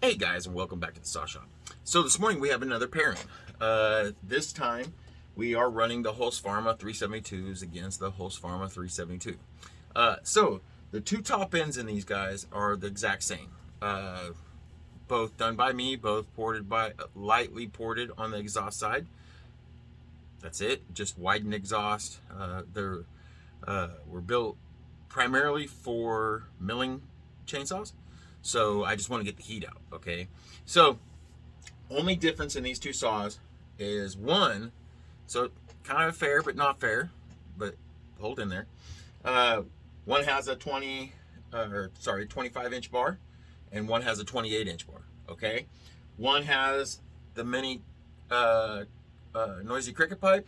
Hey guys, and welcome back to the Saw Shop. So this morning we have another pairing. This time we are running the Husqvarna 372s against the Husqvarna 372. So the two top ends in these guys are the exact same. Both done by me, both lightly ported on the exhaust side. That's it, just widened exhaust. They're were built primarily for milling chainsaws. So I just want to get the heat out, okay? So only difference in these two saws is one, so kind of fair but not fair, but hold in there. One has a 25-inch bar, and one has a 28-inch bar, okay? One has the mini noisy cricket pipe.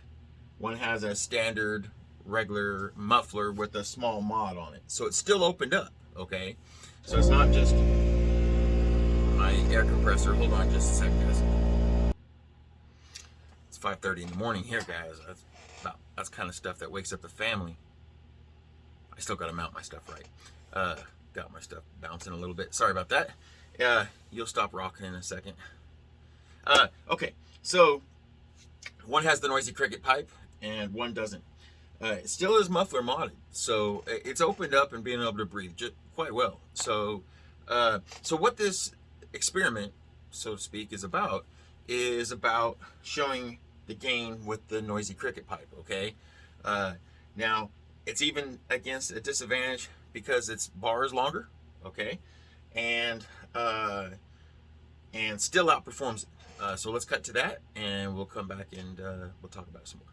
One has a standard regular muffler with a small mod on it. So it's still opened up, okay? So it's not just my air compressor. Hold on just a second, guys. It's 5:30 in the morning here, guys. That's kind of stuff that wakes up the family. I still got to mount my stuff right. Got my stuff bouncing a little bit. Sorry about that. You'll stop rocking in a second. Okay, so one has the noisy cricket pipe and one doesn't. It still is muffler modded, so it's opened up and being able to breathe quite well. So what this experiment, so to speak, is about showing the gain with the noisy cricket pipe. Okay, now it's even against a disadvantage because its bar is longer. Okay, and still outperforms it. So let's cut to that, and we'll come back and we'll talk about it some more.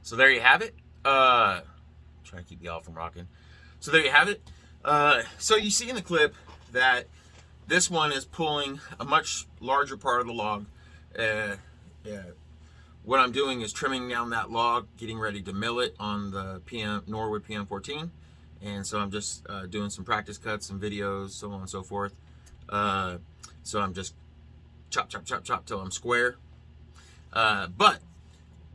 So there you have it. Trying to keep y'all from rocking. So there you have it. So you see in the clip that this one is pulling a much larger part of the log. What I'm doing is trimming down that log, getting ready to mill it on the Norwood PM14. And so I'm just doing some practice cuts, some videos, so on and so forth. So I'm just chop, chop, chop, chop till I'm square.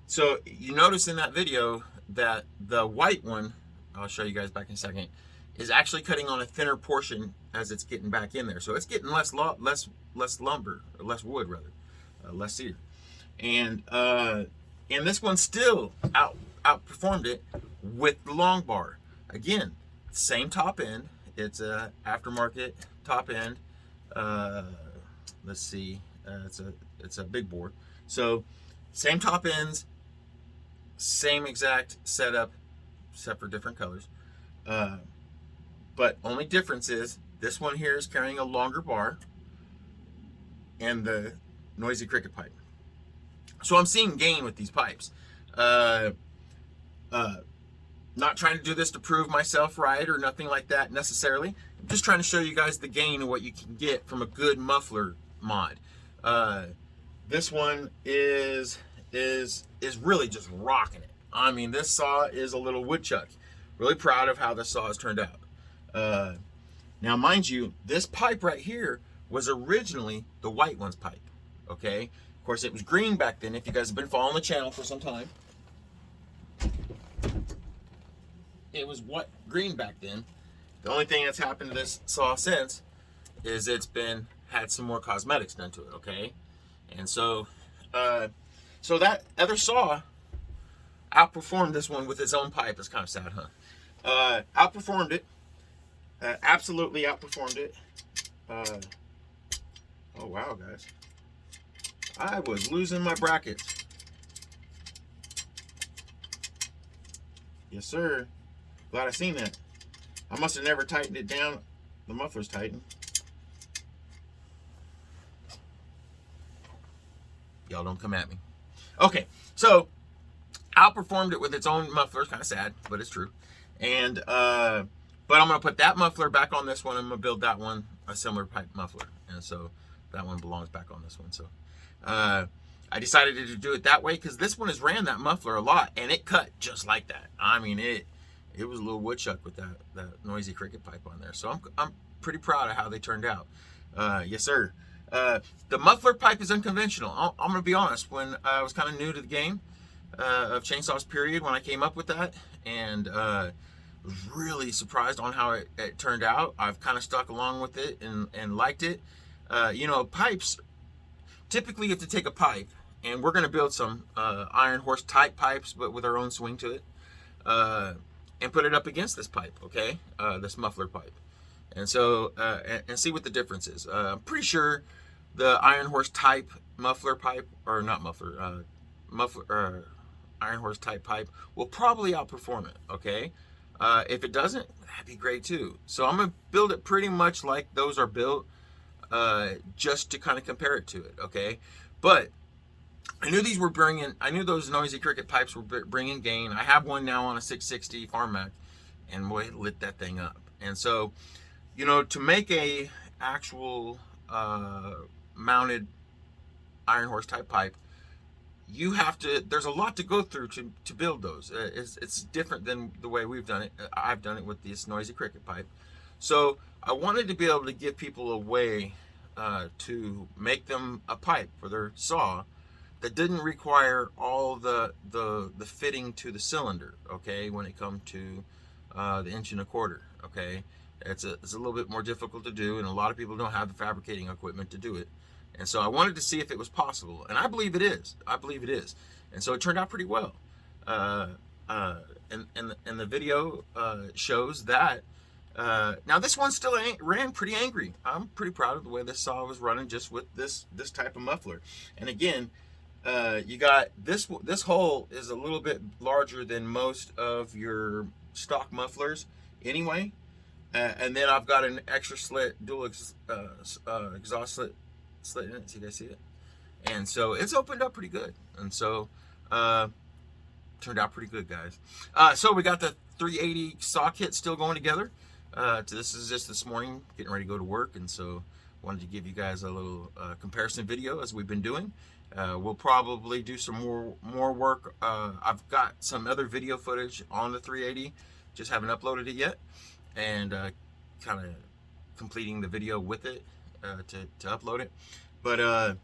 So you notice in that video that the white one, I'll show you guys back in a second, is actually cutting on a thinner portion as it's getting back in there. So it's getting less lumber, or less wood rather, less cedar. And this one still outperformed it with the long bar. Again, same top end. It's a aftermarket top end. Let's see, it's a big board. So same top ends, same exact setup, except for different colors. But only difference is this one here is carrying a longer bar and the noisy cricket pipe. So I'm seeing gain with these pipes. Not trying to do this to prove myself right or nothing like that necessarily. I'm just trying to show you guys the gain of what you can get from a good muffler mod. This one is really just rocking it. I mean, this saw is a little woodchuck. Really proud of how this saw has turned out. Now, mind you, this pipe right here was originally the white one's pipe. Okay, of course it was green back then. If you guys have been following the channel for some time, it was green back then. The only thing that's happened to this saw since is it's had some more cosmetics done to it. Okay, and so that other saw outperformed this one with its own pipe. It's kind of sad, huh? Outperformed it. Absolutely outperformed it. Oh wow, guys. I was losing my brackets. Yes, sir. Glad I seen that. I must have never tightened it down. The muffler's tightened. Y'all don't come at me. Okay, so outperformed it with its own muffler. Kind of sad, but it's true. And but I'm gonna put that muffler back on this one. I'm gonna build that one a similar pipe muffler, and so that one belongs back on this one. So I decided to do it that way because this one has ran that muffler a lot, and it cut just like that. I mean, it was a little woodchuck with that noisy cricket pipe on there. So I'm pretty proud of how they turned out. Yes, sir. The muffler pipe is unconventional. I'm gonna be honest. When I was kind of new to the game of chainsaws, period, when I came up with that, and was really surprised on how it turned out. I've kind of stuck along with it and liked it. You know, pipes. Typically, you have to take a pipe, and we're gonna build some iron horse type pipes, but with our own swing to it, and put it up against this pipe. Okay, this muffler pipe. And so, and see what the difference is. I'm pretty sure the Iron Horse type muffler pipe, or not muffler, Iron Horse type pipe will probably outperform it, okay? If it doesn't, that'd be great too. So I'm gonna build it pretty much like those are built, just to kind of compare it to it, okay? But I knew I knew those noisy cricket pipes were bringing gain. I have one now on a 660 Farm Mac, and boy, it lit that thing up. And so, you know, to make a actual mounted Iron Horse type pipe, you have to, there's a lot to go through to build those. It's different than the way we've done it. I've done it with this noisy cricket pipe. So I wanted to be able to give people a way to make them a pipe for their saw that didn't require all the fitting to the cylinder, okay, when it comes to the 1.25 inch, okay. It's a little bit more difficult to do, and a lot of people don't have the fabricating equipment to do it. And so I wanted to see if it was possible, and I believe it is. And so it turned out pretty well. And the video shows that. Now this one still ran pretty angry. I'm pretty proud of the way this saw was running just with this type of muffler. And again, you got this hole is a little bit larger than most of your stock mufflers anyway. And then I've got an extra slit, dual exhaust slit in it. So you guys see it? And so it's opened up pretty good. And so turned out pretty good, guys. So we got the 380 saw kit still going together. This is just this morning, getting ready to go to work, and so wanted to give you guys a little comparison video as we've been doing. We'll probably do some more work. I've got some other video footage on the 380, just haven't uploaded it yet, and kind of completing the video with it to upload it. But I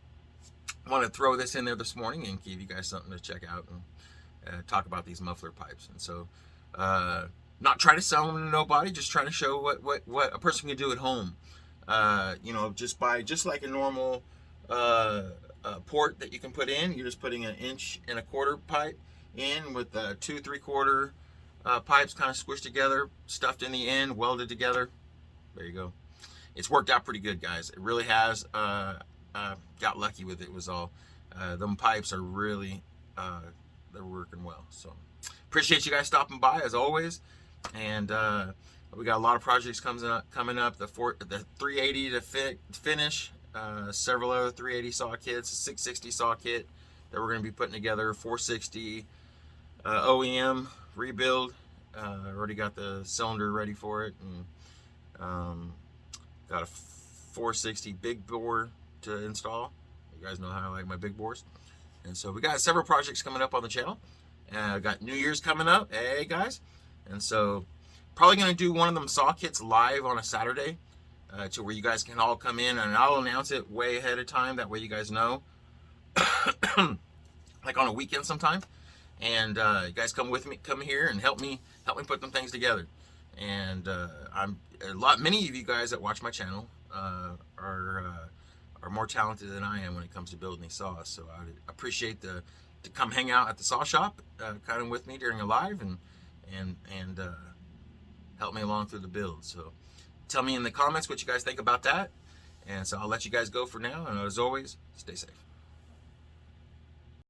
want to throw this in there this morning and give you guys something to check out and talk about these muffler pipes. And so not try to sell them to nobody, just trying to show what a person can do at home. You know, just like a normal port that you can put in, you're just putting an 1.25 inch pipe in with 2 3/4 pipes kind of squished together, stuffed in the end, welded together. There you go. It's worked out pretty good, guys. It really has. Got lucky with it was all. Them pipes are really, they're working well. So appreciate you guys stopping by as always. And we got a lot of projects coming up. The 380 to finish, several other 380 saw kits, a 660 saw kit that we're going to be putting together, 460 OEM rebuild. Already got the cylinder ready for it, and got a 460 big bore to install. You guys know how I like my big bores. And so we got several projects coming up on the channel. Got New Year's coming up, hey guys. And so probably going to do one of them saw kits live on a Saturday, to where you guys can all come in, and I'll announce it way ahead of time. That way you guys know, like on a weekend sometime. And you guys come with me, come here and help me put them things together. And many of you guys that watch my channel are more talented than I am when it comes to building these saws. So I appreciate to come hang out at the saw shop, kind of with me during a live, and help me along through the build. So tell me in the comments what you guys think about that. And so I'll let you guys go for now. And as always, stay safe.